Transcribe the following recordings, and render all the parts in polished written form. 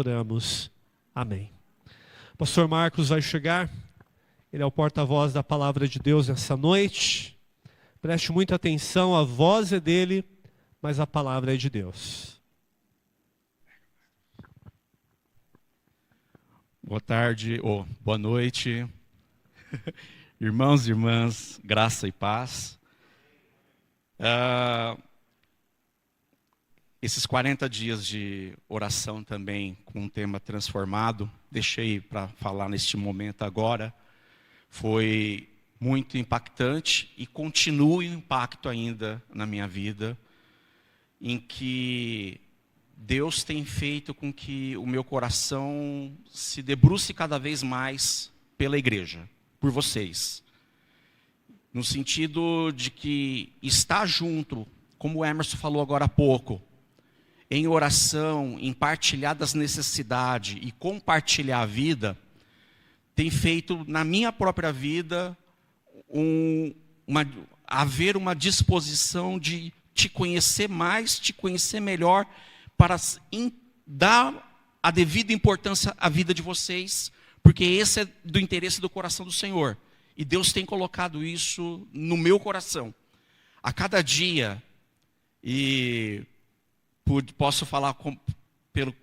Oramos. Amém. Pastor Marcos vai chegar. Ele é o porta-voz da palavra de Deus nessa noite. Preste muita atenção, a voz é dele, mas a palavra é de Deus. Boa tarde, ou boa noite, irmãos e irmãs, graça e paz. Esses 40 dias de oração também com um tema transformado, deixei para falar neste momento agora, foi muito impactante e continua em impacto ainda na minha vida, em que Deus tem feito com que o meu coração se debruce cada vez mais pela igreja, por vocês. No sentido de que estar junto, como o Emerson falou agora há pouco, em oração, em partilhar das necessidades e compartilhar a vida, tem feito na minha própria vida haver uma disposição de te conhecer mais, te conhecer melhor, para dar a devida importância à vida de vocês, porque esse é do interesse do coração do Senhor. E Deus tem colocado isso no meu coração. A cada dia, e posso falar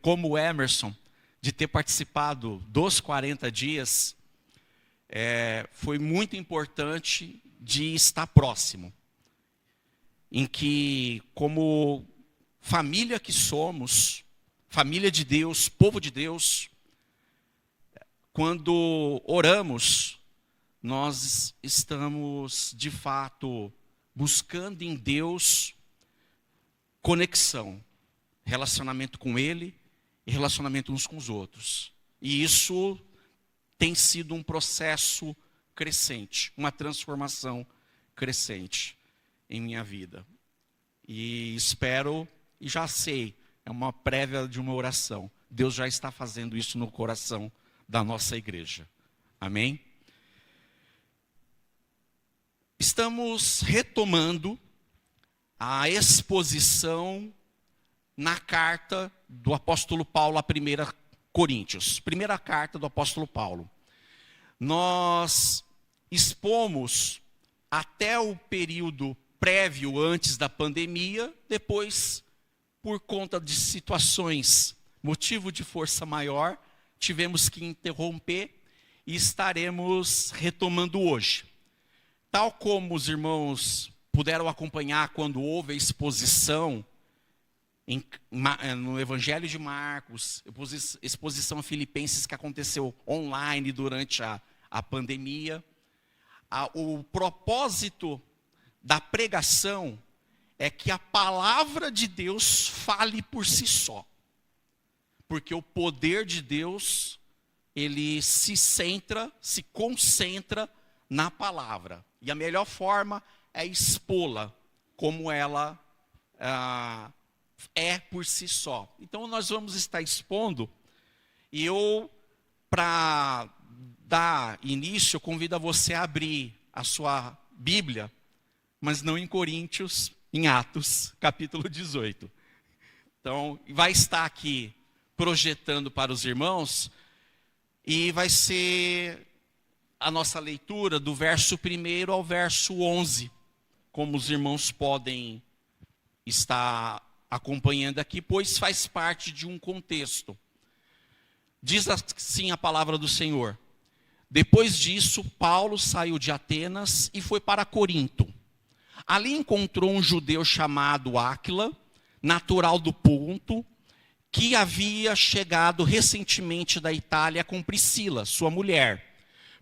como o Emerson, de ter participado dos 40 dias, foi muito importante de estar próximo. Em que, como família que somos, família de Deus, povo de Deus, quando oramos, nós estamos, de fato, buscando em Deus conexão, relacionamento com Ele e relacionamento uns com os outros. E isso tem sido um processo crescente, uma transformação crescente em minha vida. E espero, e já sei, é uma prévia de uma oração. Deus já está fazendo isso no coração da nossa igreja. Amém? Estamos retomando a exposição na carta do apóstolo Paulo a 1 Coríntios. Primeira carta do apóstolo Paulo. Nós expomos até o período prévio, antes da pandemia, depois, por conta de situações, motivo de força maior, tivemos que interromper e estaremos retomando hoje. Tal como os irmãos puderam acompanhar quando houve a exposição no Evangelho de Marcos, exposição a Filipenses que aconteceu online durante a pandemia, o propósito da pregação é que a palavra de Deus fale por si só. Porque o poder de Deus, ele se concentra na palavra. E a melhor forma é expô-la como ela é por si só. Então nós vamos estar expondo, e para dar início, eu convido a você a abrir a sua Bíblia, mas não em Coríntios, em Atos, capítulo 18. Então, vai estar aqui projetando para os irmãos, e vai ser a nossa leitura do verso 1 ao verso 11, como os irmãos podem estar acompanhando aqui, pois faz parte de um contexto. Diz assim a palavra do Senhor: depois disso, Paulo saiu de Atenas e foi para Corinto. Ali encontrou um judeu chamado Áquila, natural do Ponto, que havia chegado recentemente da Itália com Priscila, sua mulher,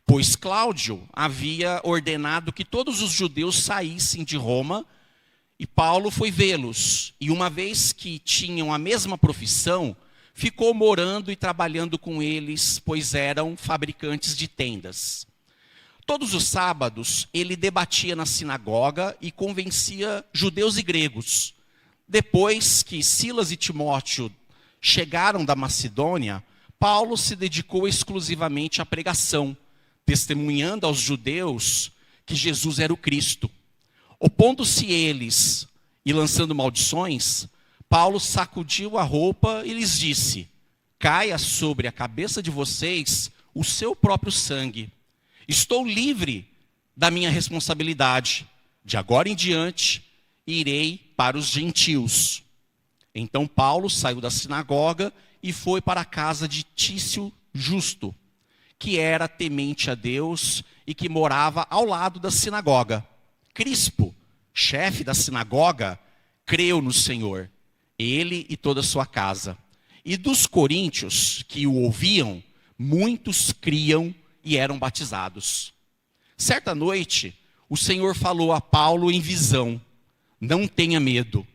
pois Cláudio havia ordenado que todos os judeus saíssem de Roma, e Paulo foi vê-los. E uma vez que tinham a mesma profissão, ficou morando e trabalhando com eles, pois eram fabricantes de tendas. Todos os sábados, ele debatia na sinagoga e convencia judeus e gregos. Depois que Silas e Timóteo chegaram da Macedônia, Paulo se dedicou exclusivamente à pregação, testemunhando aos judeus que Jesus era o Cristo. Opondo-se eles e lançando maldições, Paulo sacudiu a roupa e lhes disse: caia sobre a cabeça de vocês o seu próprio sangue. Estou livre da minha responsabilidade. De agora em diante, irei para os gentios. Então Paulo saiu da sinagoga e foi para a casa de Tício Justo, que era temente a Deus e que morava ao lado da sinagoga. Crispo, chefe da sinagoga, creu no Senhor, ele e toda a sua casa. E dos coríntios que o ouviam, muitos criam e eram batizados. Certa noite, o Senhor falou a Paulo em visão: não tenha medo,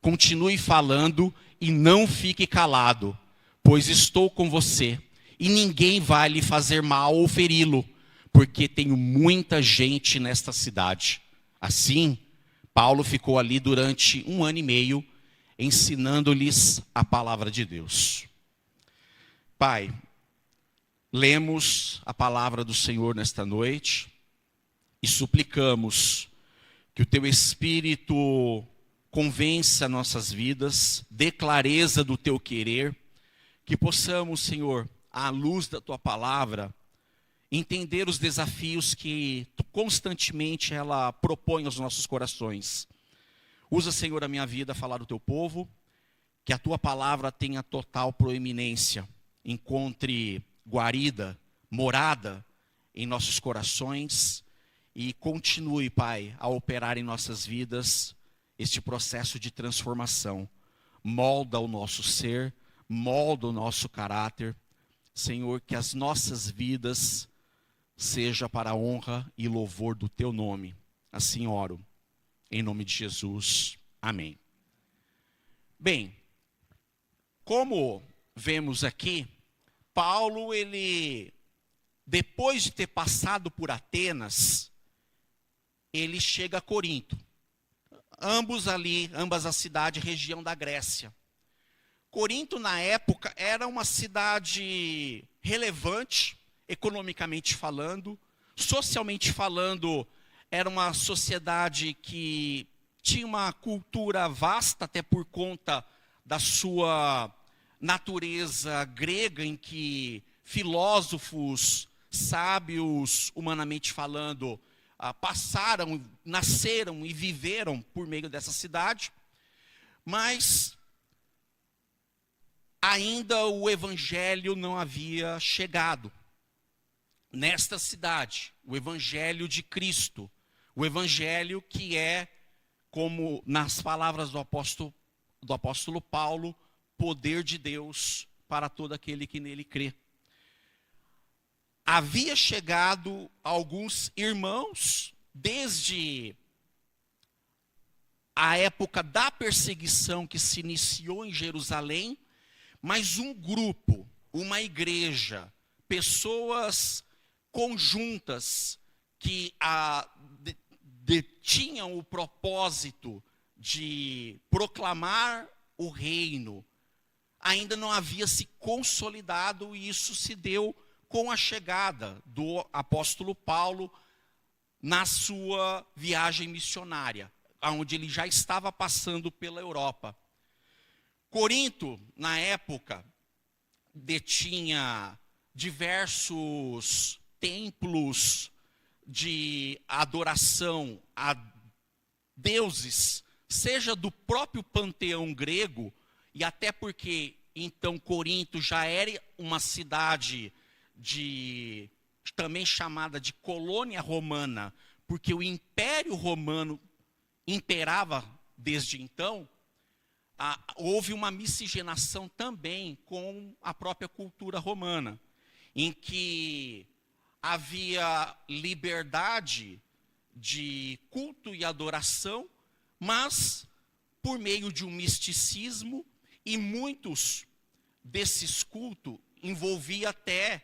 continue falando e não fique calado, pois estou com você, e ninguém vai lhe fazer mal ou feri-lo, porque tenho muita gente nesta cidade. Assim, Paulo ficou ali durante 1 ano e meio, ensinando-lhes a palavra de Deus. Pai, lemos a palavra do Senhor nesta noite e suplicamos que o Teu Espírito convença nossas vidas, dê clareza do Teu querer, que possamos, Senhor, à luz da Tua palavra, entender os desafios que constantemente ela propõe aos nossos corações. Usa, Senhor, a minha vida a falar do Teu povo, que a Tua palavra tenha total proeminência, encontre guarida, morada em nossos corações e continue, Pai, a operar em nossas vidas este processo de transformação. Molda o nosso ser, molda o nosso caráter. Senhor, que as nossas vidas seja para a honra e louvor do Teu nome. Assim oro, em nome de Jesus. Amém. Bem, como vemos aqui, Paulo, ele, depois de ter passado por Atenas, ele chega a Corinto. Ambas a cidade, região da Grécia. Corinto, na época, era uma cidade relevante, economicamente falando, socialmente falando, era uma sociedade que tinha uma cultura vasta, até por conta da sua natureza grega, em que filósofos, sábios, humanamente falando, nasceram e viveram por meio dessa cidade, mas ainda o evangelho não havia chegado nesta cidade, o evangelho de Cristo, o evangelho que é, como nas palavras do apóstolo Paulo, poder de Deus para todo aquele que nele crê. Havia chegado alguns irmãos desde a época da perseguição que se iniciou em Jerusalém, mas um grupo, uma igreja, pessoas conjuntas que tinham o propósito de proclamar o reino, ainda não havia se consolidado, e isso se deu com a chegada do apóstolo Paulo na sua viagem missionária, onde ele já estava passando pela Europa. Corinto, na época, detinha diversos templos de adoração a deuses, seja do próprio panteão grego, e até porque então Corinto já era uma cidade também chamada de colônia romana, porque o Império Romano imperava desde então. Houve uma miscigenação também com a própria cultura romana, em que havia liberdade de culto e adoração, mas por meio de um misticismo, e muitos desses cultos envolvia até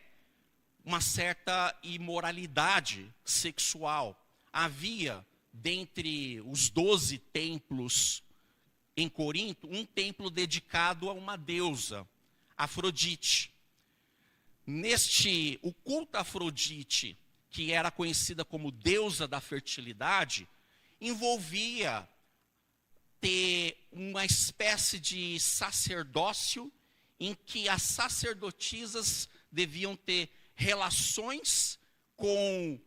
uma certa imoralidade sexual. Havia, dentre os 12 templos em Corinto, um templo dedicado a uma deusa, Afrodite. O culto a Afrodite, que era conhecida como deusa da fertilidade, envolvia ter uma espécie de sacerdócio em que as sacerdotisas deviam ter relações com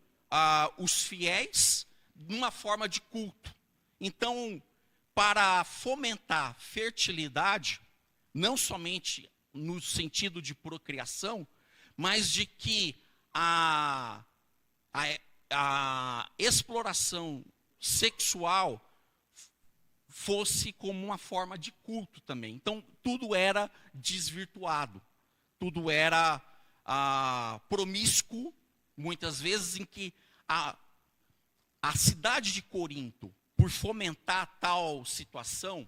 os fiéis numa forma de culto. Então, para fomentar fertilidade, não somente no sentido de procriação, mas de que a exploração sexual fosse como uma forma de culto também. Então, tudo era desvirtuado, tudo era promíscuo, muitas vezes, em que a cidade de Corinto, por fomentar tal situação,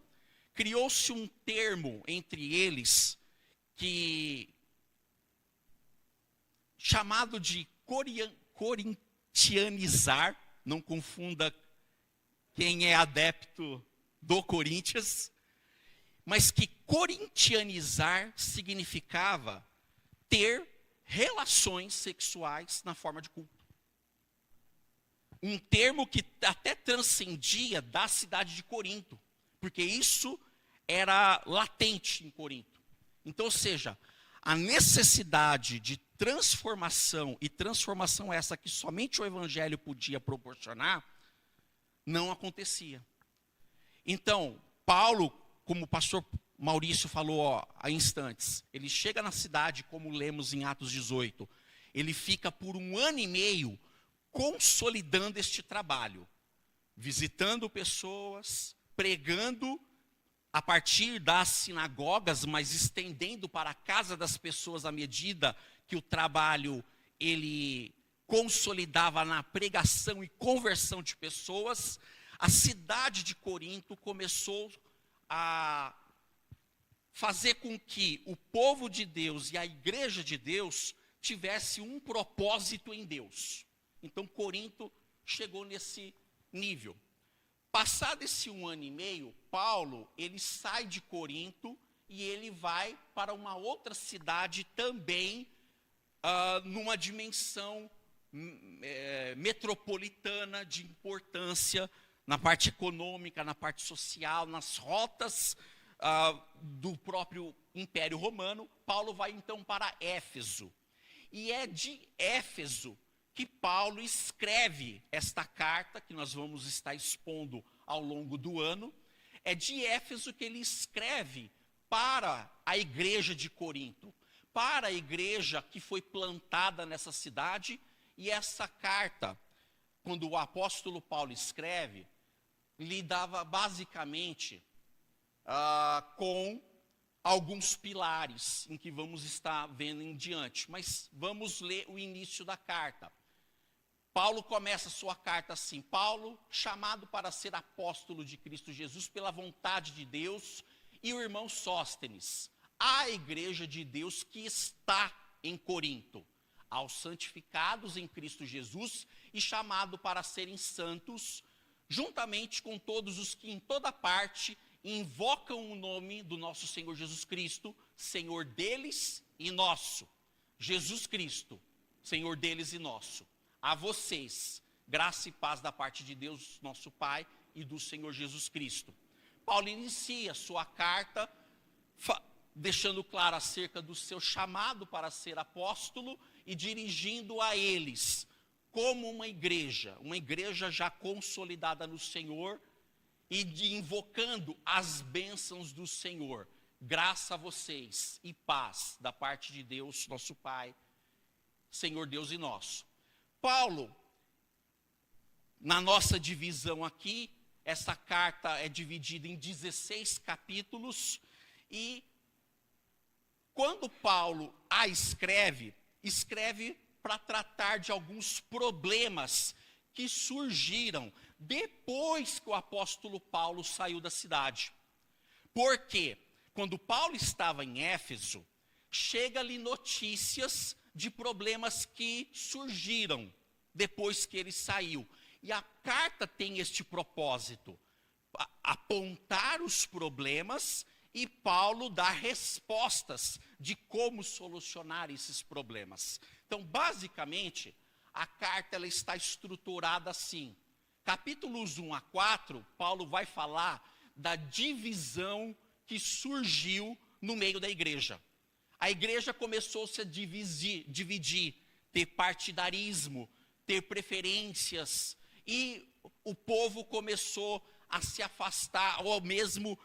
criou-se um termo entre eles chamado de corintianizar. Não confunda quem é adepto do Corinthians, mas que corintianizar significava ter relações sexuais na forma de culto. Um termo que até transcendia da cidade de Corinto, porque isso era latente em Corinto. Então, ou seja, a necessidade de transformação, e transformação essa que somente o Evangelho podia proporcionar, não acontecia. Então, Paulo, como o pastor Maurício falou há instantes, ele chega na cidade, como lemos em Atos 18, ele fica por 1 ano e meio consolidando este trabalho, visitando pessoas, pregando a partir das sinagogas, mas estendendo para a casa das pessoas à medida que o trabalho ele consolidava na pregação e conversão de pessoas. A cidade de Corinto começou a fazer com que o povo de Deus e a igreja de Deus tivesse um propósito em Deus. Então, Corinto chegou nesse nível. Passado esse 1 ano e meio, Paulo, ele sai de Corinto e ele vai para uma outra cidade também, numa dimensão metropolitana de importância, na parte econômica, na parte social, nas rotas do próprio Império Romano. Paulo vai então para Éfeso. E é de Éfeso que Paulo escreve esta carta, que nós vamos estar expondo ao longo do ano. É de Éfeso que ele escreve para a igreja de Corinto, para a igreja que foi plantada nessa cidade. E essa carta, quando o apóstolo Paulo escreve, lidava basicamente com alguns pilares em que vamos estar vendo em diante. Mas vamos ler o início da carta. Paulo começa sua carta assim: Paulo, chamado para ser apóstolo de Cristo Jesus pela vontade de Deus, e o irmão Sóstenes, à igreja de Deus que está em Corinto, aos santificados em Cristo Jesus e chamado para serem santos, juntamente com todos os que em toda parte invocam o nome do nosso Senhor Jesus Cristo, Senhor deles e nosso. Jesus Cristo, Senhor deles e nosso. A vocês, graça e paz da parte de Deus, nosso Pai, e do Senhor Jesus Cristo. Paulo inicia sua carta deixando claro acerca do seu chamado para ser apóstolo e dirigindo a eles como uma igreja já consolidada no Senhor, e invocando as bênçãos do Senhor. Graça a vocês e paz da parte de Deus, nosso Pai, Senhor Deus e nosso. Paulo, na nossa divisão aqui, essa carta é dividida em 16 capítulos, e quando Paulo a escreve para tratar de alguns problemas que surgiram depois que o apóstolo Paulo saiu da cidade. Porque quando Paulo estava em Éfeso, chega-lhe notícias de problemas que surgiram depois que ele saiu. E a carta tem este propósito: apontar os problemas e Paulo dar respostas de como solucionar esses problemas. Então, basicamente, a carta ela está estruturada assim. Capítulos 1 a 4, Paulo vai falar da divisão que surgiu no meio da igreja. A igreja começou -se a dividir, ter partidarismo, ter preferências, e o povo começou a se afastar, ou mesmo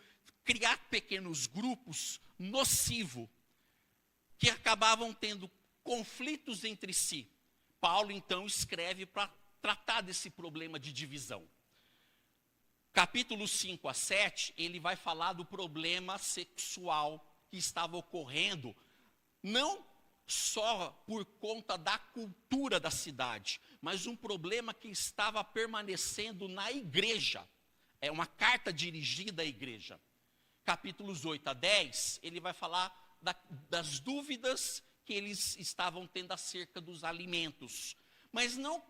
criar pequenos grupos nocivos, que acabavam tendo conflitos entre si. Paulo, então, escreve para tratar desse problema de divisão. Capítulos 5 a 7, ele vai falar do problema sexual que estava ocorrendo, não só por conta da cultura da cidade, mas um problema que estava permanecendo na igreja. É uma carta dirigida à igreja. Capítulos 8 a 10, ele vai falar das dúvidas que eles estavam tendo acerca dos alimentos. Mas não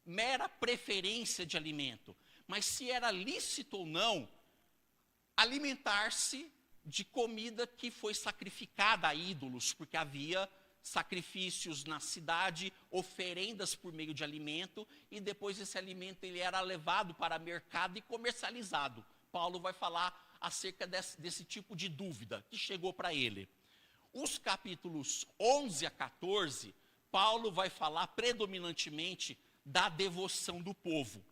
mera preferência de alimento, mas se era lícito ou não alimentar-se de comida que foi sacrificada a ídolos, porque havia sacrifícios na cidade, oferendas por meio de alimento, e depois esse alimento ele era levado para o mercado e comercializado. Paulo vai falar acerca desse tipo de dúvida que chegou para ele. Os capítulos 11 a 14, Paulo vai falar predominantemente da devoção do povo.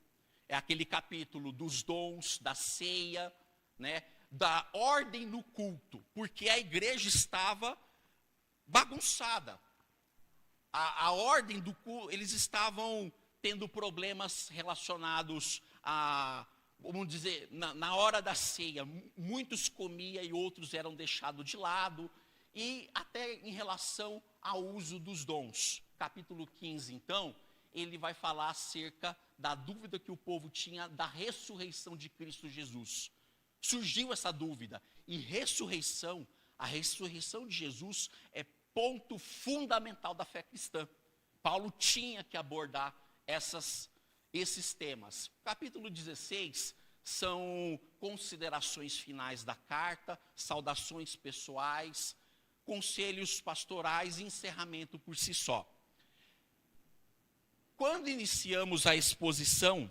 É aquele capítulo dos dons, da ceia, né, da ordem no culto, porque a igreja estava bagunçada. A ordem do culto, eles estavam tendo problemas relacionados a, vamos dizer, na hora da ceia, muitos comiam e outros eram deixados de lado, e até em relação ao uso dos dons. Capítulo 15, então, ele vai falar acerca da dúvida que o povo tinha da ressurreição de Cristo Jesus. Surgiu essa dúvida, e a ressurreição de Jesus é ponto fundamental da fé cristã. Paulo tinha que abordar esses temas. Capítulo 16 são considerações finais da carta, saudações pessoais, conselhos pastorais e encerramento por si só. Quando iniciamos a exposição,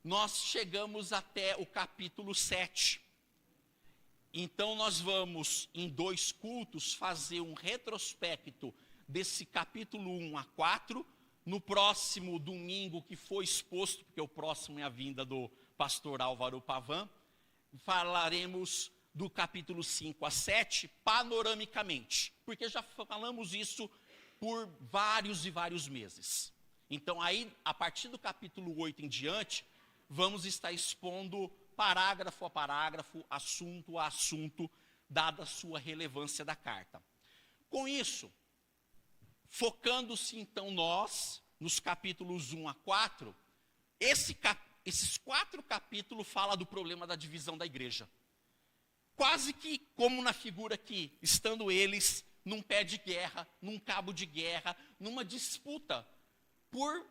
nós chegamos até o capítulo 7. Então nós vamos, em 2 cultos, fazer um retrospecto desse capítulo 1 a 4. No próximo domingo que foi exposto, porque o próximo é a vinda do pastor Álvaro Pavan, falaremos do capítulo 5 a 7 panoramicamente, porque já falamos isso por vários e vários meses. Então aí, a partir do capítulo 8 em diante, vamos estar expondo parágrafo a parágrafo, assunto a assunto, dada a sua relevância da carta. Com isso, focando-se então nós, nos capítulos 1 a 4, esses 4 capítulos falam do problema da divisão da igreja. Quase que como na figura aqui, estando eles num pé de guerra, num cabo de guerra, numa disputa, por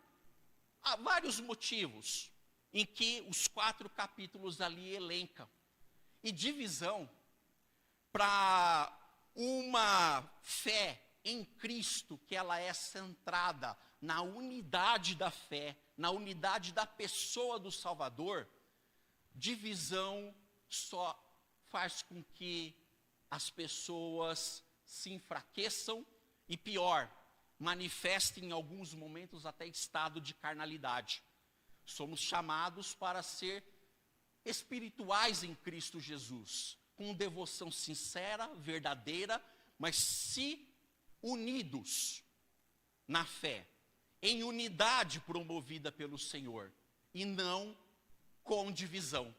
vários motivos, em que os 4 capítulos ali elencam. E divisão, para uma fé em Cristo, que ela é centrada na unidade da fé, na unidade da pessoa do Salvador, divisão só faz com que as pessoas se enfraqueçam e, pior, manifestem em alguns momentos até estado de carnalidade. Somos chamados para ser espirituais em Cristo Jesus, com devoção sincera, verdadeira, mas se unidos na fé, em unidade promovida pelo Senhor, e não com divisão.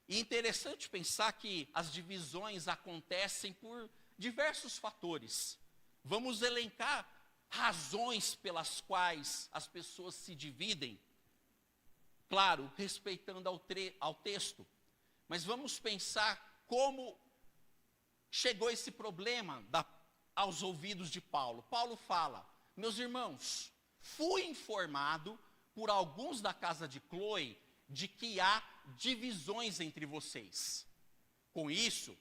E interessante pensar que as divisões acontecem por diversos fatores. Vamos elencar razões pelas quais as pessoas se dividem, claro, respeitando ao texto, mas vamos pensar como chegou esse problema aos ouvidos de Paulo. Paulo fala: meus irmãos, fui informado por alguns da casa de Cloe de que há divisões entre vocês. Com isso,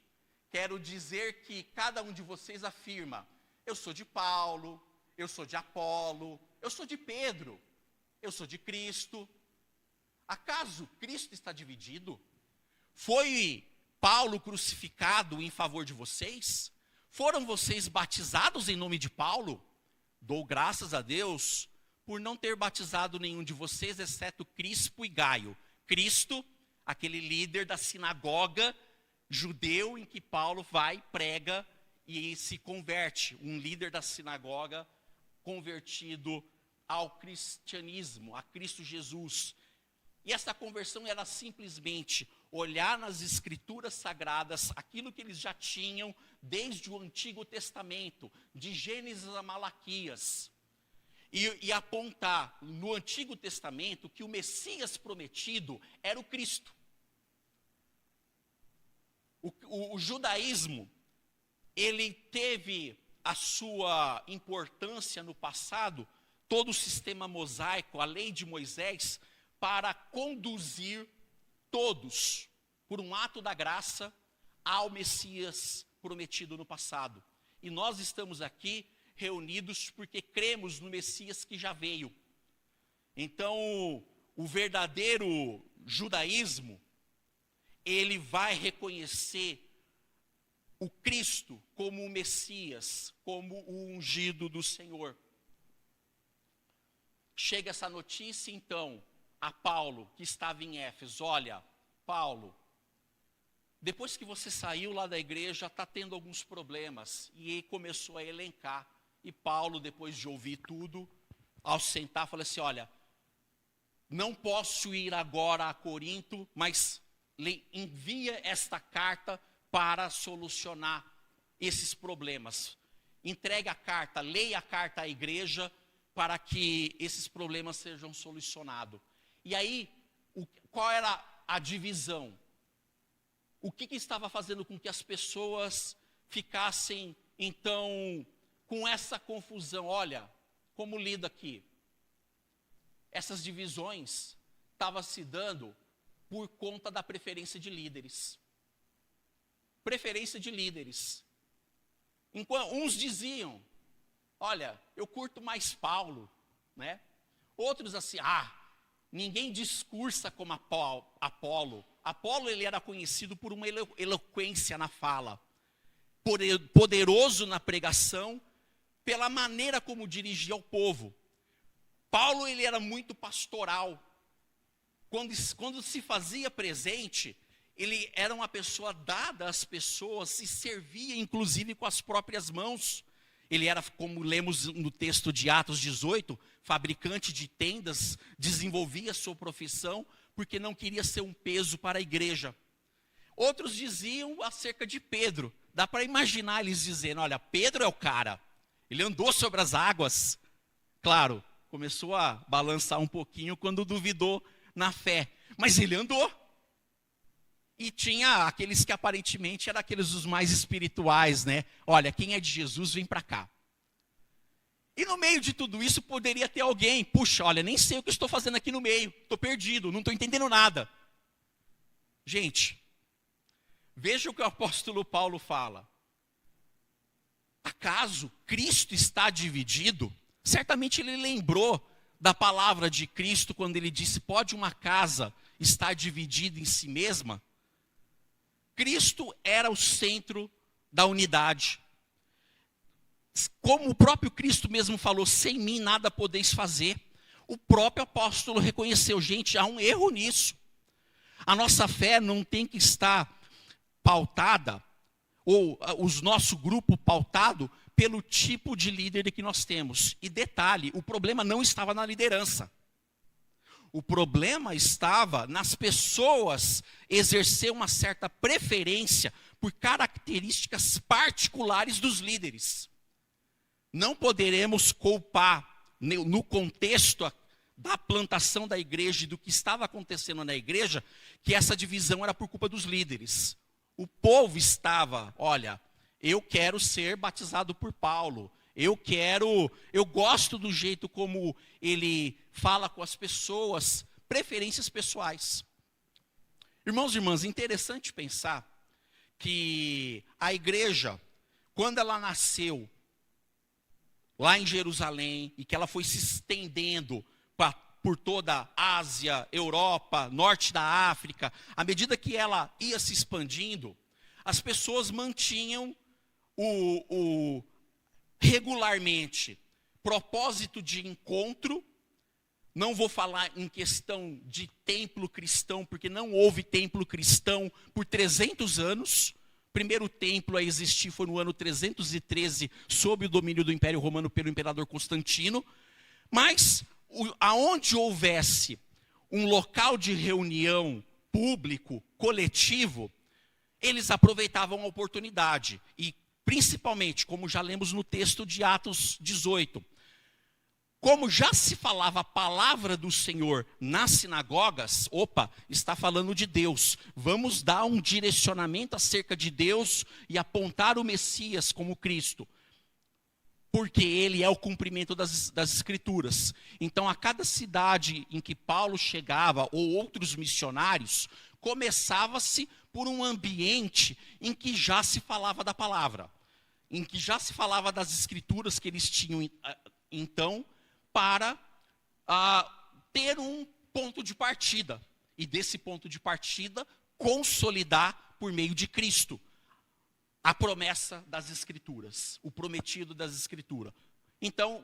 quero dizer que cada um de vocês afirma: eu sou de Paulo, eu sou de Apolo, eu sou de Pedro, eu sou de Cristo. Acaso Cristo está dividido? Foi Paulo crucificado em favor de vocês? foram vocês batizados em nome de Paulo? Dou graças a Deus por não ter batizado nenhum de vocês, exceto Crispo e Gaio. Cristo, aquele líder da sinagoga judeu em que Paulo vai, prega e se converte. Um líder da sinagoga convertido ao cristianismo, a Cristo Jesus. E essa conversão era simplesmente olhar nas escrituras sagradas aquilo que eles já tinham desde o Antigo Testamento, de Gênesis a Malaquias, e apontar no Antigo Testamento que o Messias prometido era o Cristo. O judaísmo, ele teve a sua importância no passado, todo o sistema mosaico, a lei de Moisés, para conduzir todos, por um ato da graça, ao Messias prometido no passado. E nós estamos aqui reunidos porque cremos no Messias que já veio. Então, o verdadeiro judaísmo, ele vai reconhecer o Cristo como o Messias, como o ungido do Senhor. Chega essa notícia, então, a Paulo, que estava em Éfeso: olha, Paulo, depois que você saiu lá da igreja, está tendo alguns problemas. E ele começou a elencar. E Paulo, depois de ouvir tudo, ao sentar, falou assim: olha, não posso ir agora a Corinto, mas envia esta carta para solucionar esses problemas. Entregue a carta, leia a carta à igreja, para que esses problemas sejam solucionados. E aí, qual era a divisão? O que estava fazendo com que as pessoas ficassem, então, com essa confusão? Olha, como lida aqui? Essas divisões estavam se dando por conta da preferência de líderes. Preferência de líderes. Enquanto uns diziam: olha, eu curto mais Paulo, né? Outros assim: ninguém discursa como Apolo. Apolo, ele era conhecido por uma eloquência na fala, poderoso na pregação, pela maneira como dirigia o povo. Paulo, ele era muito pastoral. Quando se fazia presente, ele era uma pessoa dada às pessoas, se servia inclusive com as próprias mãos. Ele era, como lemos no texto de Atos 18, fabricante de tendas, desenvolvia a sua profissão, porque não queria ser um peso para a igreja. Outros diziam acerca de Pedro. Dá para imaginar eles dizendo: olha, Pedro é o cara, ele andou sobre as águas. Claro, começou a balançar um pouquinho quando duvidou na fé, mas ele andou. E tinha aqueles que aparentemente eram aqueles os mais espirituais, né? Olha, quem é de Jesus, vem para cá. E no meio de tudo isso poderia ter alguém: puxa, olha, nem sei o que estou fazendo aqui no meio, estou perdido, não estou entendendo nada. Gente, veja o que o apóstolo Paulo fala. Acaso Cristo está dividido? Certamente ele lembrou da palavra de Cristo quando ele disse: pode uma casa estar dividida em si mesma? Cristo era o centro da unidade. Como o próprio Cristo mesmo falou: sem mim nada podeis fazer. O próprio apóstolo reconheceu: gente, há um erro nisso. A nossa fé não tem que estar pautada, ou o nosso grupo pautado, pelo tipo de líder que nós temos. E detalhe, o problema não estava na liderança. O problema estava nas pessoas exercer uma certa preferência por características particulares dos líderes. Não poderemos culpar, no contexto da plantação da igreja e do que estava acontecendo na igreja, que essa divisão era por culpa dos líderes. O povo estava: olha, eu quero ser batizado por Paulo. Eu gosto do jeito como ele fala com as pessoas, preferências pessoais. Irmãos e irmãs, interessante pensar que a igreja, quando ela nasceu lá em Jerusalém, e que ela foi se estendendo por toda a Ásia, Europa, norte da África, à medida que ela ia se expandindo, as pessoas mantinham regularmente propósito de encontro. Não vou falar em questão de templo cristão, porque não houve templo cristão por 300 anos. O primeiro templo a existir foi no ano 313, sob o domínio do Império Romano pelo imperador Constantino. Mas, aonde houvesse um local de reunião público, coletivo, eles aproveitavam a oportunidade. E, principalmente, como já lemos no texto de Atos 18, como já se falava a palavra do Senhor nas sinagogas, está falando de Deus. Vamos dar um direcionamento acerca de Deus e apontar o Messias como Cristo. Porque ele é o cumprimento das Escrituras. Então, a cada cidade em que Paulo chegava, ou outros missionários, começava-se por um ambiente em que já se falava da palavra. Em que já se falava das Escrituras que eles tinham, então, para ter um ponto de partida. E desse ponto de partida, consolidar por meio de Cristo a promessa das Escrituras, o prometido das Escrituras. Então,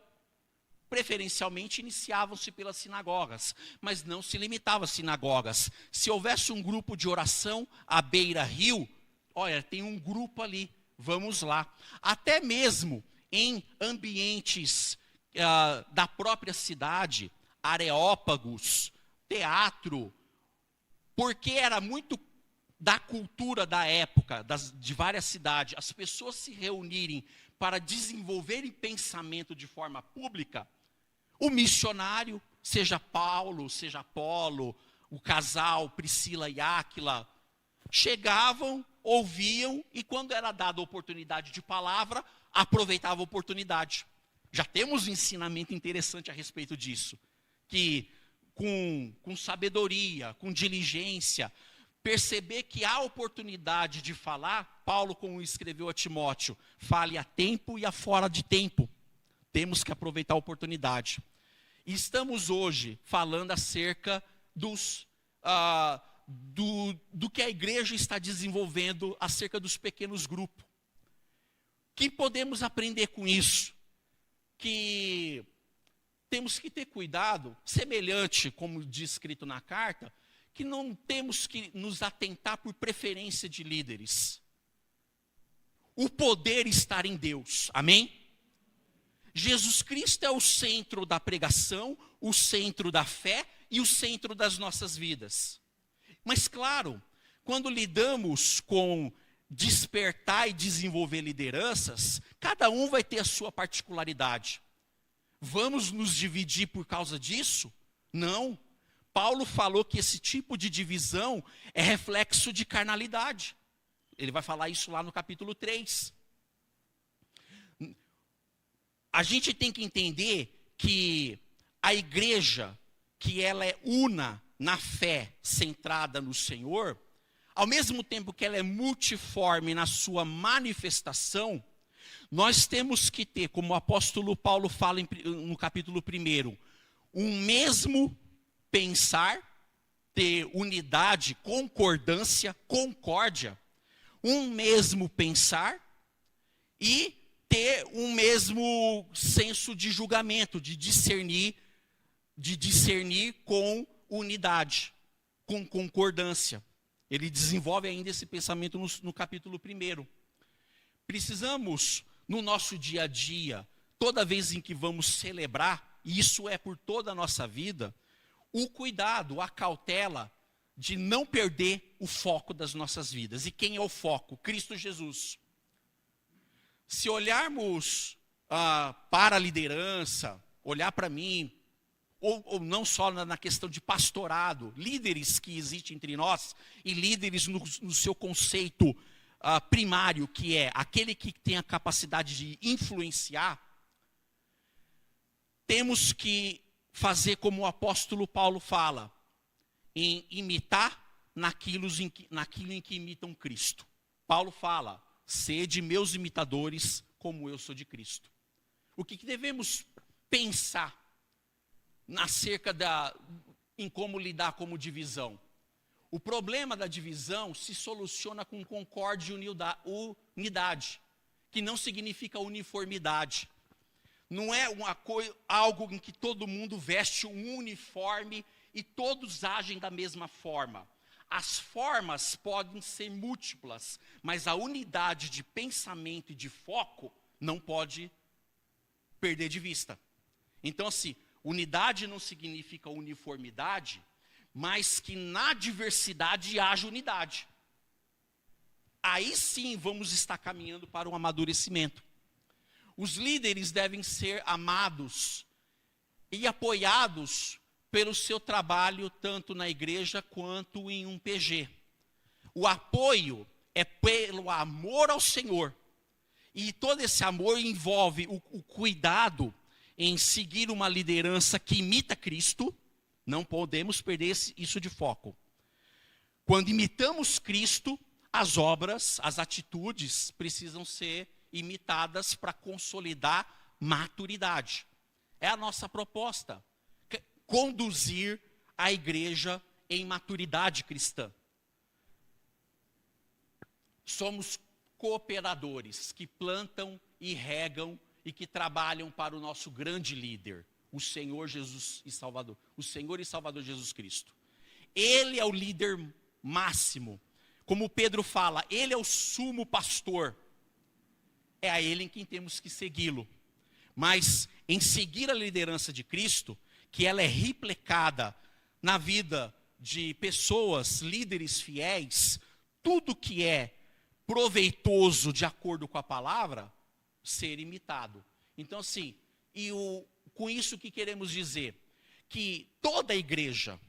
preferencialmente, iniciavam-se pelas sinagogas, mas não se limitava às sinagogas. Se houvesse um grupo de oração à beira-rio, olha, tem um grupo ali, vamos lá. Até mesmo em ambientes da própria cidade, areópagos, teatro, porque era muito da cultura da época, de várias cidades, as pessoas se reunirem para desenvolverem pensamento de forma pública. O missionário, seja Paulo, seja Apolo, o casal Priscila e Áquila, chegavam, ouviam e quando era dada a oportunidade de palavra, aproveitavam a oportunidade. Já temos um ensinamento interessante a respeito disso, que com sabedoria, com diligência, perceber que há oportunidade de falar, Paulo, como escreveu a Timóteo, fale a tempo e a fora de tempo. Temos que aproveitar a oportunidade. E estamos hoje falando acerca do que a igreja está desenvolvendo acerca dos pequenos grupos. O que podemos aprender com isso? Que temos que ter cuidado, semelhante, como diz escrito na carta, que não temos que nos atentar por preferência de líderes. O poder está em Deus, amém? Jesus Cristo é o centro da pregação, o centro da fé e o centro das nossas vidas. Mas claro, quando lidamos com despertar e desenvolver lideranças, cada um vai ter a sua particularidade. Vamos nos dividir por causa disso? Não. Paulo falou que esse tipo de divisão é reflexo de carnalidade. Ele vai falar isso lá no capítulo 3. A gente tem que entender que a igreja, que ela é una na fé, centrada no Senhor, ao mesmo tempo que ela é multiforme na sua manifestação, nós temos que ter, como o apóstolo Paulo fala no capítulo 1, um mesmo pensar, ter unidade, concordância, concórdia, um mesmo pensar e ter um mesmo senso de julgamento, de discernir com unidade, com concordância. Ele desenvolve ainda esse pensamento no capítulo 1. Precisamos, no nosso dia a dia, toda vez em que vamos celebrar, e isso é por toda a nossa vida, o cuidado, a cautela de não perder o foco das nossas vidas. E quem é o foco? Cristo Jesus. Se olharmos para a liderança, olhar para mim, ou não só na questão de pastorado, líderes que existem entre nós, e líderes no seu conceito primário, que é aquele que tem a capacidade de influenciar, temos que fazer como o apóstolo Paulo fala, em imitar naquilo em que imitam Cristo. Paulo fala, sede meus imitadores como eu sou de Cristo. O que devemos pensar acerca em como lidar com divisão? O problema da divisão se soluciona com concórdia e unidade. que não significa uniformidade. Não é algo em que todo mundo veste um uniforme e todos agem da mesma forma. As formas podem ser múltiplas, mas a unidade de pensamento e de foco não pode perder de vista. Então, assim, unidade não significa uniformidade, mas que na diversidade haja unidade. Aí sim vamos estar caminhando para um amadurecimento. Os líderes devem ser amados e apoiados pelo seu trabalho, tanto na igreja quanto em um PG. O apoio é pelo amor ao Senhor. E todo esse amor envolve o cuidado em seguir uma liderança que imita Cristo. Não podemos perder isso de foco. Quando imitamos Cristo, as obras, as atitudes precisam ser imitadas para consolidar maturidade. É a nossa proposta. Conduzir a igreja em maturidade cristã. Somos cooperadores que plantam e regam e que trabalham para o nosso grande líder, o Senhor Jesus e Salvador, o Senhor e Salvador Jesus Cristo. Ele é o líder máximo. Como Pedro fala, ele é o sumo pastor. É a ele em quem temos que segui-lo. Mas em seguir a liderança de Cristo, que ela é replicada na vida de pessoas, líderes fiéis, tudo que é proveitoso de acordo com a palavra, ser imitado. Então, assim, com isso que queremos dizer? Que toda a igreja,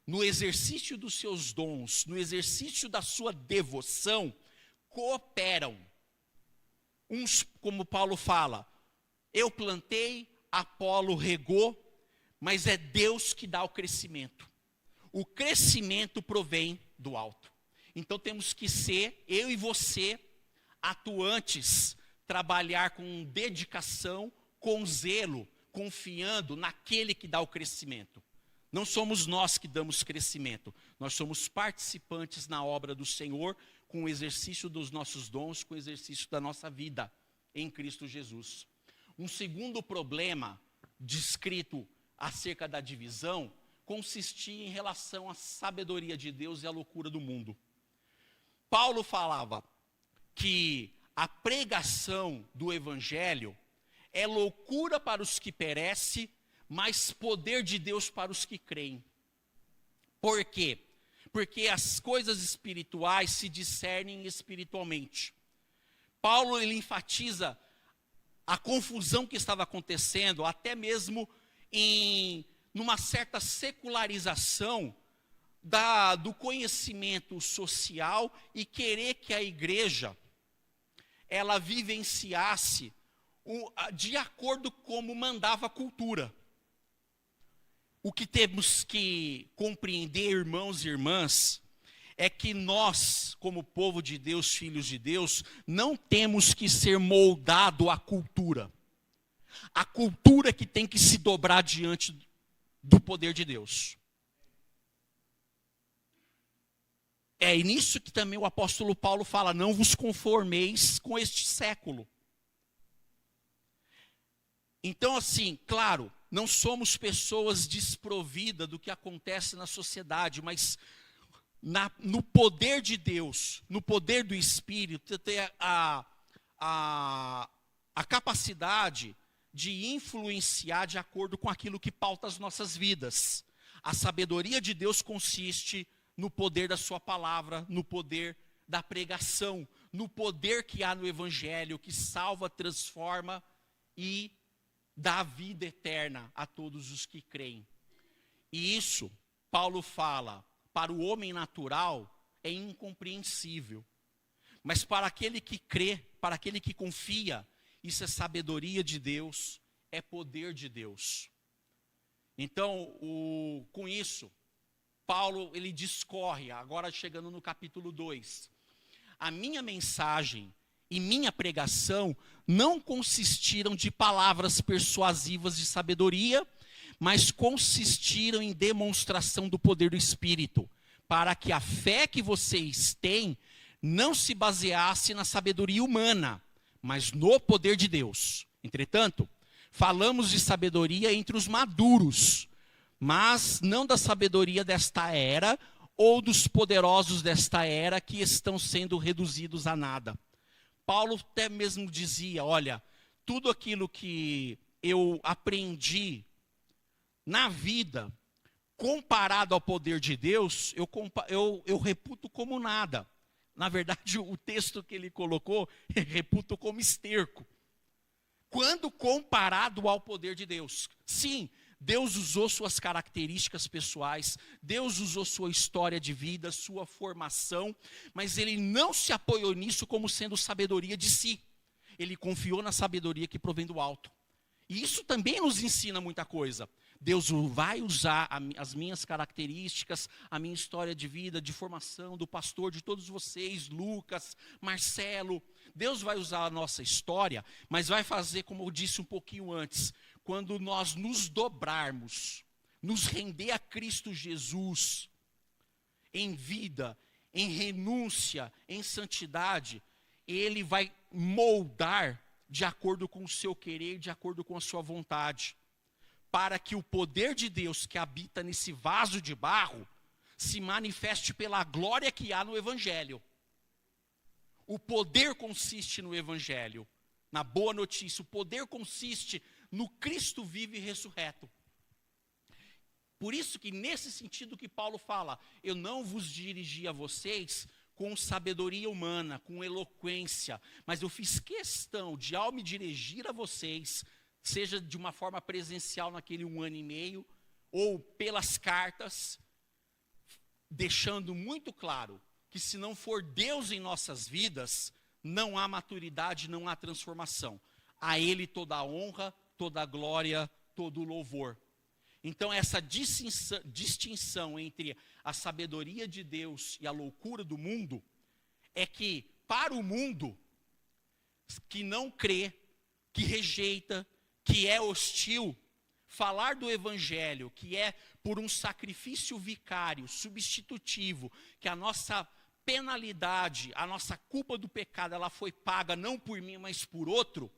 no exercício dos seus dons, no exercício da sua devoção, cooperam. Uns, como Paulo fala, eu plantei, Apolo regou, mas é Deus que dá o crescimento. O crescimento provém do alto. Então temos que ser, eu e você, atuantes, trabalhar com dedicação, com zelo, confiando naquele que dá o crescimento. Não somos nós que damos crescimento, nós somos participantes na obra do Senhor, com o exercício dos nossos dons, com o exercício da nossa vida em Cristo Jesus. Um segundo problema descrito acerca da divisão consistia em relação à sabedoria de Deus e à loucura do mundo. Paulo falava que a pregação do evangelho é loucura para os que perecem, mas poder de Deus para os que creem. Por quê? Porque as coisas espirituais se discernem espiritualmente. Paulo ele enfatiza a confusão que estava acontecendo, até mesmo numa certa secularização do conhecimento social e querer que a igreja ela vivenciasse de acordo como mandava a cultura. O que temos que compreender, irmãos e irmãs, é que nós, como povo de Deus, filhos de Deus, não temos que ser moldado à cultura. A cultura que tem que se dobrar diante do poder de Deus. É nisso que também o apóstolo Paulo fala, não vos conformeis com este século. Então, assim, claro, não somos pessoas desprovidas do que acontece na sociedade, mas no poder de Deus, no poder do Espírito, ter a capacidade de influenciar de acordo com aquilo que pauta as nossas vidas. A sabedoria de Deus consiste no poder da sua palavra, no poder da pregação, no poder que há no Evangelho, que salva, transforma e dá vida eterna a todos os que creem. E isso, Paulo fala, para o homem natural é incompreensível. Mas para aquele que crê, para aquele que confia, isso é sabedoria de Deus, é poder de Deus. Então, com isso, Paulo ele discorre, agora chegando no capítulo 2. A minha mensagem e minha pregação não consistiram de palavras persuasivas de sabedoria, mas consistiram em demonstração do poder do Espírito, para que a fé que vocês têm não se baseasse na sabedoria humana, mas no poder de Deus. Entretanto, falamos de sabedoria entre os maduros, mas não da sabedoria desta era ou dos poderosos desta era que estão sendo reduzidos a nada. Paulo até mesmo dizia, olha, tudo aquilo que eu aprendi na vida, comparado ao poder de Deus, eu reputo como nada. Na verdade, o texto que ele colocou, reputo como esterco. Quando comparado ao poder de Deus. Sim, Deus usou suas características pessoais, Deus usou sua história de vida, sua formação, mas ele não se apoiou nisso como sendo sabedoria de si. Ele confiou na sabedoria que provém do alto. E isso também nos ensina muita coisa. Deus vai usar as minhas características, a minha história de vida, de formação, do pastor, de todos vocês, Lucas, Marcelo. Deus vai usar a nossa história, mas vai fazer, como eu disse um pouquinho antes, quando nós nos dobrarmos, nos render a Cristo Jesus, em vida, em renúncia, em santidade, Ele vai moldar de acordo com o seu querer, de acordo com a sua vontade, para que o poder de Deus que habita nesse vaso de barro se manifeste pela glória que há no Evangelho. O poder consiste no Evangelho, na boa notícia. O poder consiste no Cristo vivo e ressurreto. Por isso que nesse sentido que Paulo fala, eu não vos dirigi a vocês com sabedoria humana, com eloquência, mas eu fiz questão de, ao me dirigir a vocês, seja de uma forma presencial naquele 1 ano e meio, ou pelas cartas, deixando muito claro que se não for Deus em nossas vidas, não há maturidade, não há transformação. A Ele toda a honra, toda a glória, todo o louvor. Então essa distinção entre a sabedoria de Deus e a loucura do mundo, é que para o mundo que não crê, que rejeita, que é hostil, falar do Evangelho, que é por um sacrifício vicário, substitutivo, que a nossa penalidade, a nossa culpa do pecado, ela foi paga não por mim, mas por outro,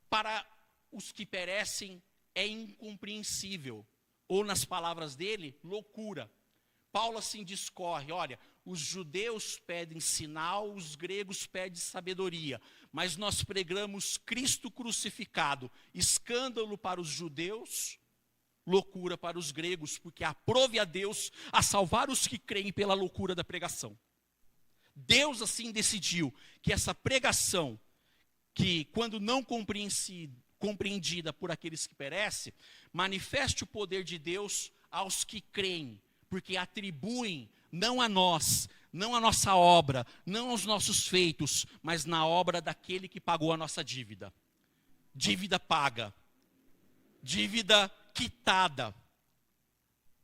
para os que perecem é incompreensível, ou nas palavras dele, loucura. Paulo assim discorre, olha, os judeus pedem sinal, os gregos pedem sabedoria, mas nós pregamos Cristo crucificado, escândalo para os judeus, loucura para os gregos, porque aprove a Deus a salvar os que creem pela loucura da pregação. Deus assim decidiu que essa pregação, que quando não compreendida por aqueles que perecem, manifeste o poder de Deus aos que creem, porque atribuem não a nós, não a nossa obra, não aos nossos feitos, mas na obra daquele que pagou a nossa dívida. Dívida paga, dívida quitada,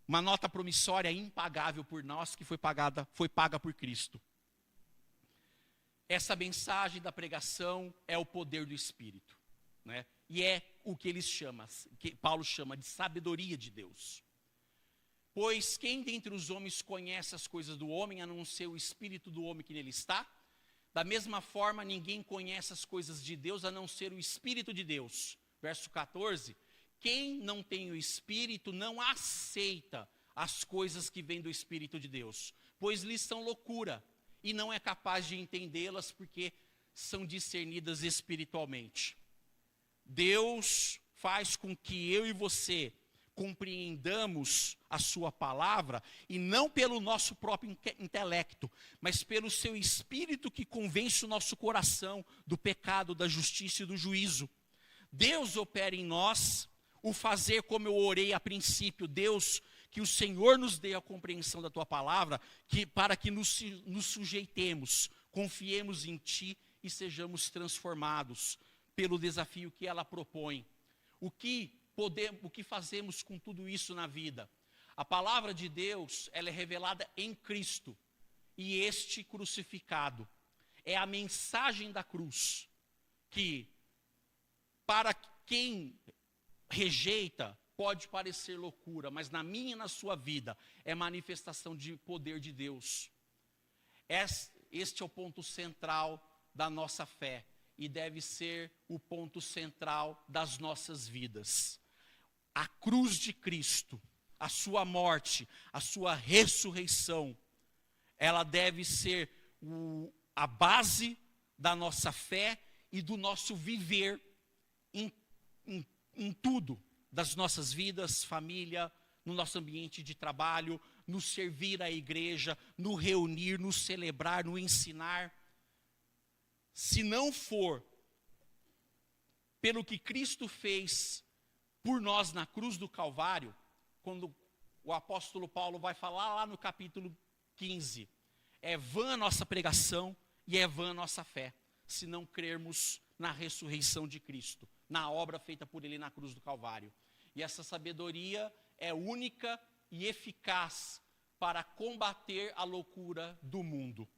uma nota promissória impagável por nós que foi paga por Cristo. Essa mensagem da pregação é o poder do Espírito, né? E é o que que Paulo chama de sabedoria de Deus. Pois quem dentre os homens conhece as coisas do homem, a não ser o Espírito do homem que nele está? Da mesma forma, ninguém conhece as coisas de Deus, a não ser o Espírito de Deus. Verso 14, quem não tem o Espírito não aceita as coisas que vêm do Espírito de Deus, pois lhes são loucura, e não é capaz de entendê-las porque são discernidas espiritualmente. Deus faz com que eu e você compreendamos a sua palavra, e não pelo nosso próprio intelecto, mas pelo seu Espírito que convence o nosso coração do pecado, da justiça e do juízo. Deus opera em nós o fazer como eu orei a princípio. Deus, que o Senhor nos dê a compreensão da tua palavra, para que nos sujeitemos, confiemos em ti e sejamos transformados pelo desafio que ela propõe. O que fazemos com tudo isso na vida? A palavra de Deus, ela é revelada em Cristo, e este crucificado. É a mensagem da cruz, que para quem rejeita, pode parecer loucura, mas na minha e na sua vida, é manifestação de poder de Deus. Este é o ponto central da nossa fé. e deve ser o ponto central das nossas vidas. A cruz de Cristo, a sua morte, a sua ressurreição, ela deve ser a base da nossa fé e do nosso viver em tudo, das nossas vidas, família, no nosso ambiente de trabalho, no servir à igreja, no reunir, no celebrar, no ensinar. Se não for pelo que Cristo fez por nós na cruz do Calvário, quando o apóstolo Paulo vai falar lá no capítulo 15, é vã a nossa pregação e é vã a nossa fé, se não crermos na ressurreição de Cristo, na obra feita por Ele na cruz do Calvário. E essa sabedoria é única e eficaz para combater a loucura do mundo.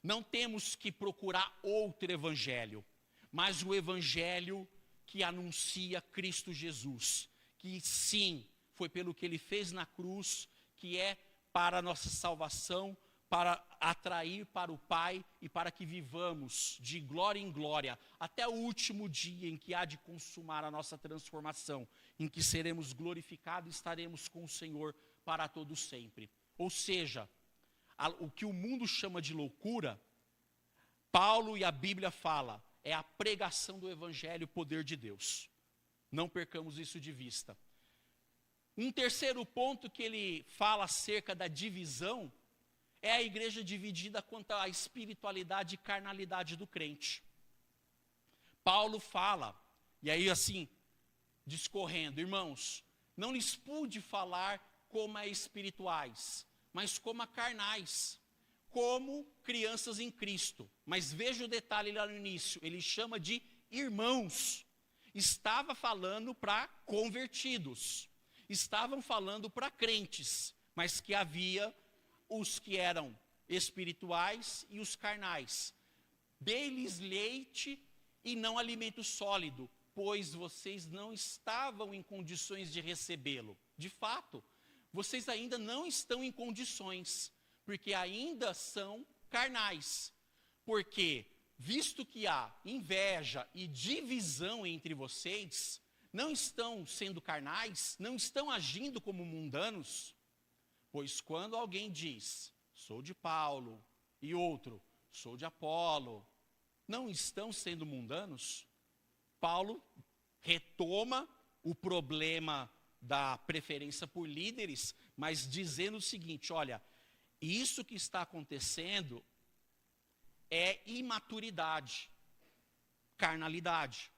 Não temos que procurar outro evangelho, mas o evangelho que anuncia Cristo Jesus, que sim, foi pelo que Ele fez na cruz, que é para a nossa salvação, para atrair para o Pai e para que vivamos de glória em glória, até o último dia em que há de consumar a nossa transformação, em que seremos glorificados e estaremos com o Senhor para todo sempre. Ou seja, o que o mundo chama de loucura, Paulo e a Bíblia fala, é a pregação do Evangelho, o poder de Deus. Não percamos isso de vista. Um terceiro ponto que ele fala acerca da divisão, é a igreja dividida quanto à espiritualidade e carnalidade do crente. Paulo fala, e aí assim, discorrendo, irmãos, não lhes pude falar como a espirituais, mas como a carnais, como crianças em Cristo. Mas veja o detalhe lá no início, ele chama de irmãos. Estava falando para convertidos, estavam falando para crentes, mas que havia os que eram espirituais e os carnais. Dei-lhes leite e não alimento sólido, pois vocês não estavam em condições de recebê-lo. De fato, vocês ainda não estão em condições, porque ainda são carnais. Porque, visto que há inveja e divisão entre vocês, não estão sendo carnais, não estão agindo como mundanos. Pois quando alguém diz, sou de Paulo, e outro, sou de Apolo, não estão sendo mundanos? Paulo retoma o problema da preferência por líderes, mas dizendo o seguinte, olha, isso que está acontecendo é imaturidade, carnalidade.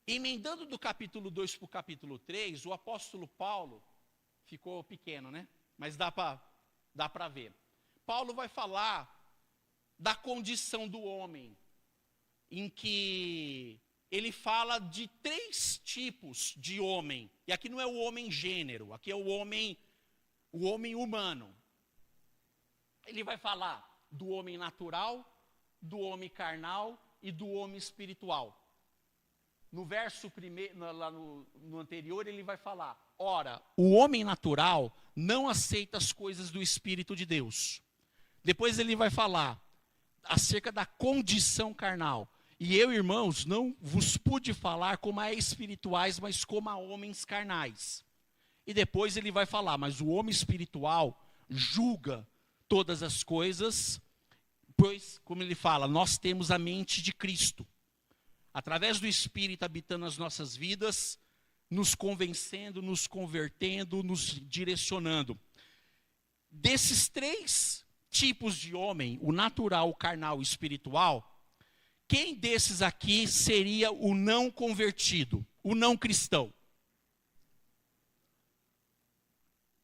Emendando do capítulo 2 para o capítulo 3, o apóstolo Paulo, ficou pequeno, né? Mas dá para ver. Paulo vai falar da condição do homem, em que ele fala de 3 tipos de homem. E aqui não é o homem gênero, aqui é o homem humano. Ele vai falar do homem natural, do homem carnal e do homem espiritual. No verso primeiro, lá no anterior, ele vai falar, ora, o homem natural não aceita as coisas do Espírito de Deus. Depois ele vai falar acerca da condição carnal. E eu, irmãos, não vos pude falar como a espirituais, mas como a homens carnais. E depois ele vai falar, mas o homem espiritual julga todas as coisas, pois, como ele fala, nós temos a mente de Cristo. Através do Espírito habitando as nossas vidas, nos convencendo, nos convertendo, nos direcionando. Desses 3 tipos de homem, o natural, o carnal e o espiritual, quem desses aqui seria o não convertido, o não cristão?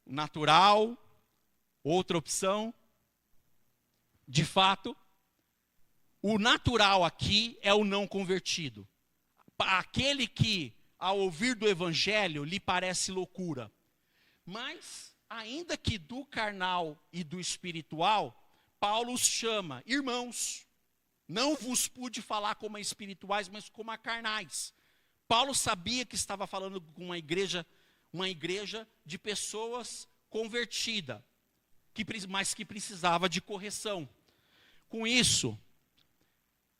O natural, outra opção. De fato, o natural aqui é o não convertido. Aquele que, ao ouvir do evangelho, lhe parece loucura. Mas, ainda que do carnal e do espiritual, Paulo os chama irmãos. Não vos pude falar como a espirituais, mas como a carnais. Paulo sabia que estava falando com uma igreja de pessoas convertidas, mas que precisava de correção. Com isso,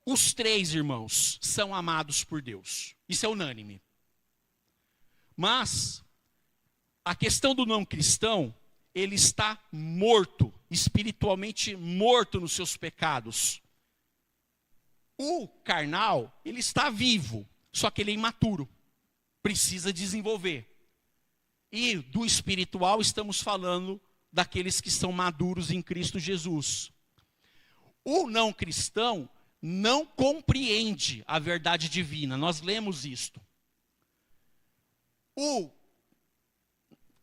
Os três irmãos são amados por Deus. Isso é unânime. Mas a questão do não cristão, ele está morto, espiritualmente morto nos seus pecados. O carnal, ele está vivo, só que ele é imaturo, precisa desenvolver. E do espiritual estamos falando daqueles que são maduros em Cristo Jesus. O não cristão não compreende a verdade divina, nós lemos isto. O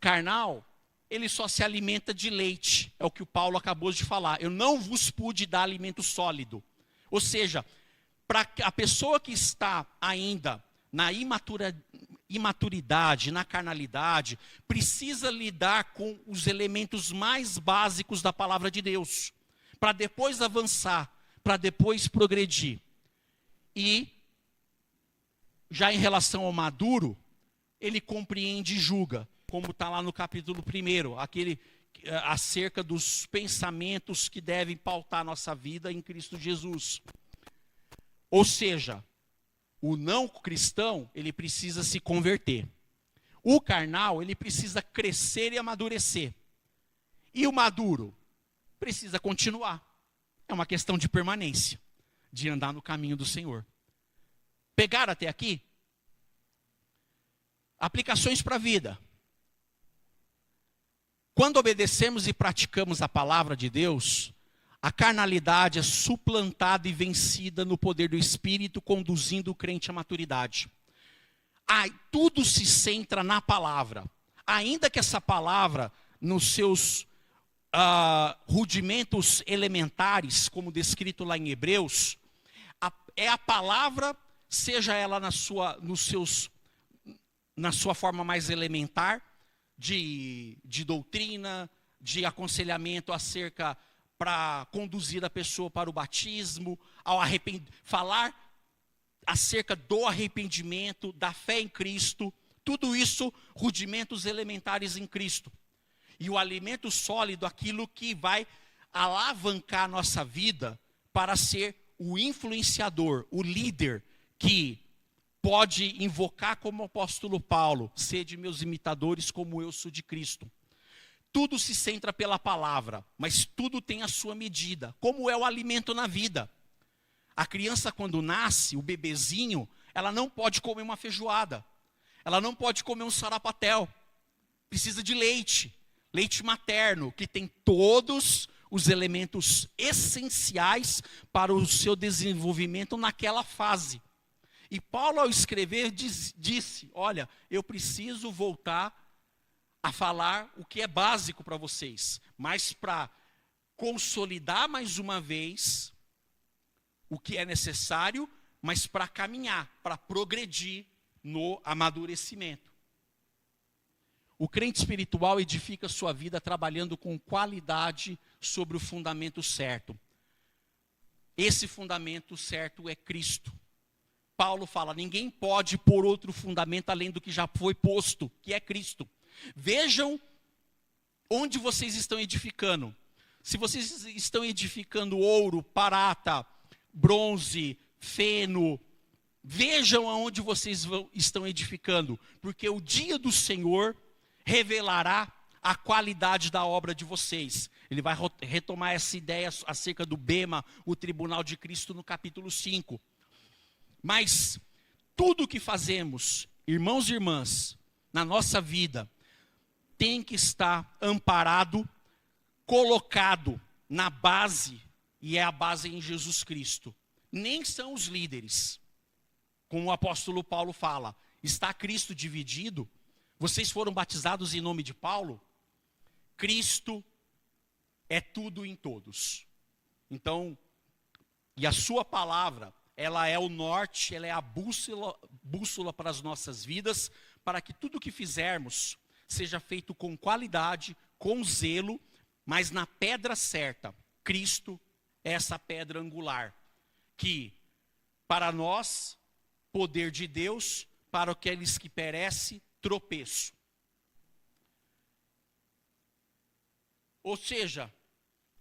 carnal, ele só se alimenta de leite, é o que o Paulo acabou de falar. Eu não vos pude dar alimento sólido. Ou seja, para a pessoa que está ainda na imaturidade, na carnalidade, precisa lidar com os elementos mais básicos da palavra de Deus, para depois avançar, para depois progredir. E, já em relação ao maduro, ele compreende e julga, como está lá no capítulo 1, aquele acerca dos pensamentos que devem pautar nossa vida em Cristo Jesus. Ou seja, o não cristão, ele precisa se converter. O carnal, ele precisa crescer e amadurecer. E o maduro precisa continuar. É uma questão de permanência, de andar no caminho do Senhor. Pegaram até aqui? Aplicações para a vida. Quando obedecemos e praticamos a palavra de Deus, a carnalidade é suplantada e vencida no poder do Espírito, conduzindo o crente à maturidade. Tudo se centra na palavra. Ainda que essa palavra, nos seus rudimentos elementares, como descrito lá em Hebreus, é a palavra, seja ela na sua forma mais elementar, de doutrina, de aconselhamento acerca para conduzir a pessoa para o batismo, falar acerca do arrependimento, da fé em Cristo, tudo isso rudimentos elementares em Cristo. E o alimento sólido, aquilo que vai alavancar a nossa vida para ser o influenciador, o líder que pode invocar como o apóstolo Paulo: sede meus imitadores como eu sou de Cristo. Tudo se centra pela palavra, mas tudo tem a sua medida, como é o alimento na vida. A criança, quando nasce, o bebezinho, ela não pode comer uma feijoada, ela não pode comer um sarapatel, precisa de leite, leite materno, que tem todos os elementos essenciais para o seu desenvolvimento naquela fase. E Paulo, ao escrever, disse: olha, eu preciso voltar a falar o que é básico para vocês, mas para consolidar mais uma vez o que é necessário, mas para caminhar, para progredir no amadurecimento. O crente espiritual edifica sua vida trabalhando com qualidade sobre o fundamento certo. Esse fundamento certo é Cristo. Paulo fala: ninguém pode pôr outro fundamento além do que já foi posto, que é Cristo. Vejam onde vocês estão edificando. Se vocês estão edificando ouro, prata, bronze, feno, vejam aonde vocês estão edificando, porque o dia do Senhor revelará a qualidade da obra de vocês. Ele vai retomar essa ideia acerca do bema, o tribunal de Cristo, no capítulo 5. Mas tudo o que fazemos, irmãos e irmãs, na nossa vida, tem que estar amparado, colocado na base, e é a base em Jesus Cristo. Nem são os líderes, como o apóstolo Paulo fala: está Cristo dividido? Vocês foram batizados em nome de Paulo? Cristo é tudo em todos. Então, e a sua palavra, ela é o norte, ela é a bússola para as nossas vidas, para que tudo o que fizermos seja feito com qualidade, com zelo, mas na pedra certa. Cristo é essa pedra angular, que para nós, poder de Deus, para aqueles que perecem, tropeço. Ou seja,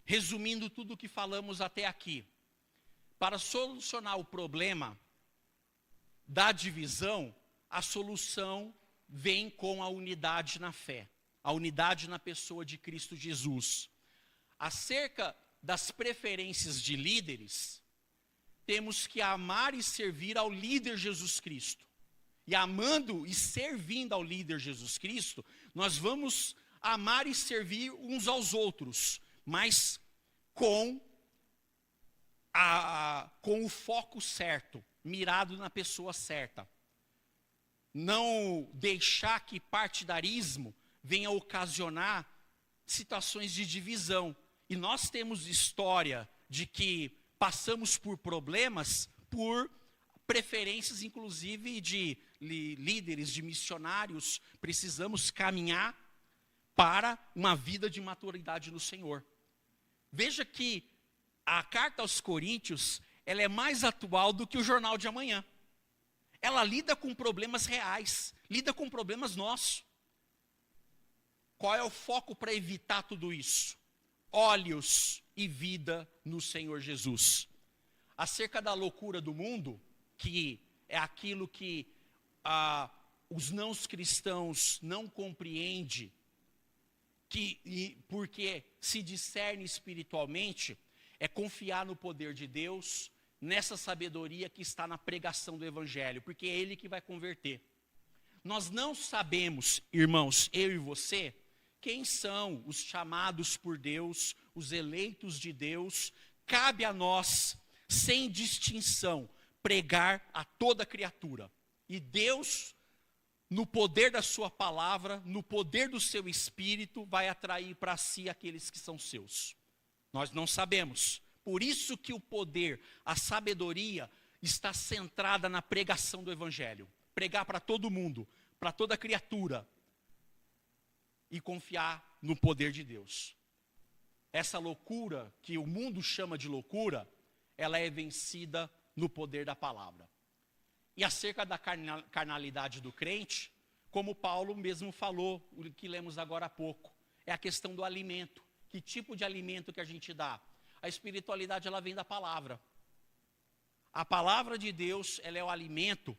resumindo tudo o que falamos até aqui, para solucionar o problema da divisão, a solução vem com a unidade na fé, a unidade na pessoa de Cristo Jesus. Acerca das preferências de líderes, temos que amar e servir ao líder Jesus Cristo. E amando e servindo ao líder Jesus Cristo, nós vamos amar e servir uns aos outros, mas com o foco certo, mirado na pessoa certa. Não deixar que partidarismo venha ocasionar situações de divisão. E nós temos história de que passamos por problemas, por preferências, inclusive, de líderes, de missionários. Precisamos caminhar para uma vida de maturidade no Senhor. Veja que a carta aos Coríntios, ela é mais atual do que o jornal de amanhã. Ela lida com problemas reais, lida com problemas nossos. Qual é o foco para evitar tudo isso? Olhos e vida no Senhor Jesus. Acerca da loucura do mundo, que é aquilo que os não cristãos não compreendem, porque se discerne espiritualmente, é confiar no poder de Deus, nessa sabedoria que está na pregação do Evangelho, porque é Ele que vai converter. Nós não sabemos, irmãos, eu e você, quem são os chamados por Deus, os eleitos de Deus. Cabe a nós, sem distinção, pregar a toda criatura. E Deus, no poder da sua palavra, no poder do seu Espírito, vai atrair para si aqueles que são seus. Nós não sabemos. Por isso que o poder, a sabedoria, está centrada na pregação do Evangelho. Pregar para todo mundo, para toda criatura. E confiar no poder de Deus. Essa loucura, que o mundo chama de loucura, ela é vencida no poder da palavra. E acerca da carnalidade do crente, como Paulo mesmo falou, o que lemos agora há pouco, é a questão do alimento. Que tipo de alimento que a gente dá? A espiritualidade, ela vem da palavra. A palavra de Deus, ela é o alimento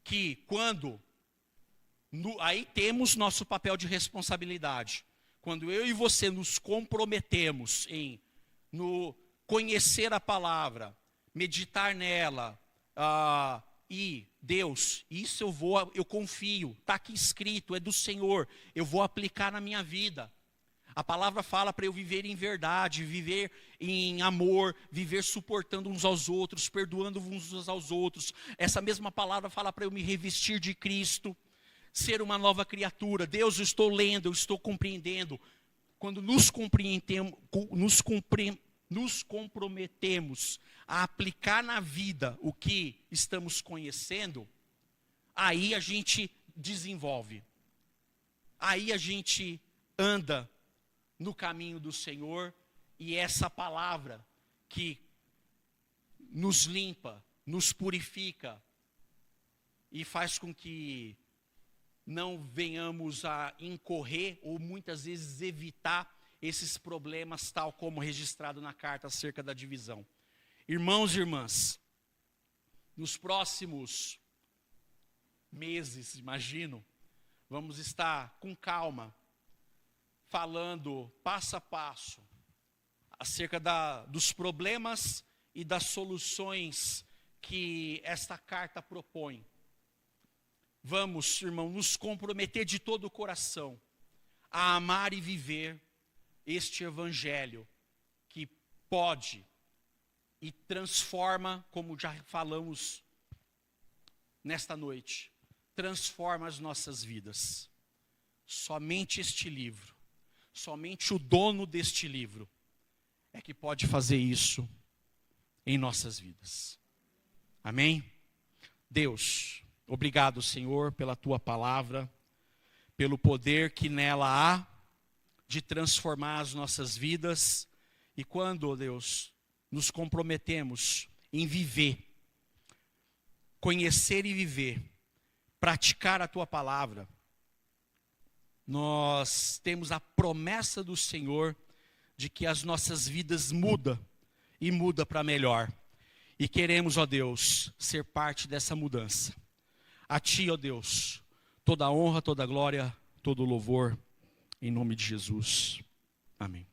que quando... aí temos nosso papel de responsabilidade. Quando eu e você nos comprometemos em conhecer a palavra, meditar nela, e Deus, isso eu confio, está aqui escrito, é do Senhor, eu vou aplicar na minha vida. A palavra fala para eu viver em verdade, viver em amor, viver suportando uns aos outros, perdoando uns aos outros. Essa mesma palavra fala para eu me revestir de Cristo, ser uma nova criatura. Deus, eu estou lendo, eu estou compreendendo. Quando nos comprometemos a aplicar na vida o que estamos conhecendo, aí a gente desenvolve. Aí a gente anda no caminho do Senhor, e essa palavra que nos limpa, nos purifica e faz com que não venhamos a incorrer ou muitas vezes evitar esses problemas, tal como registrado na carta acerca da divisão. Irmãos e irmãs, nos próximos meses, imagino, vamos estar com calma, falando passo a passo acerca dos problemas e das soluções que esta carta propõe. Vamos, irmão, nos comprometer de todo o coração a amar e viver este Evangelho que pode e transforma, como já falamos nesta noite, transforma as nossas vidas. Somente este livro, somente o dono deste livro é que pode fazer isso em nossas vidas. Amém? Deus, obrigado, Senhor, pela tua palavra, pelo poder que nela há de transformar as nossas vidas. E quando, Deus, nos comprometemos em viver, conhecer e viver, praticar a tua palavra, nós temos a promessa do Senhor de que as nossas vidas mudam e mudam para melhor. E queremos, ó Deus, ser parte dessa mudança. A Ti, ó Deus, toda a honra, toda a glória, todo o louvor, em nome de Jesus. Amém.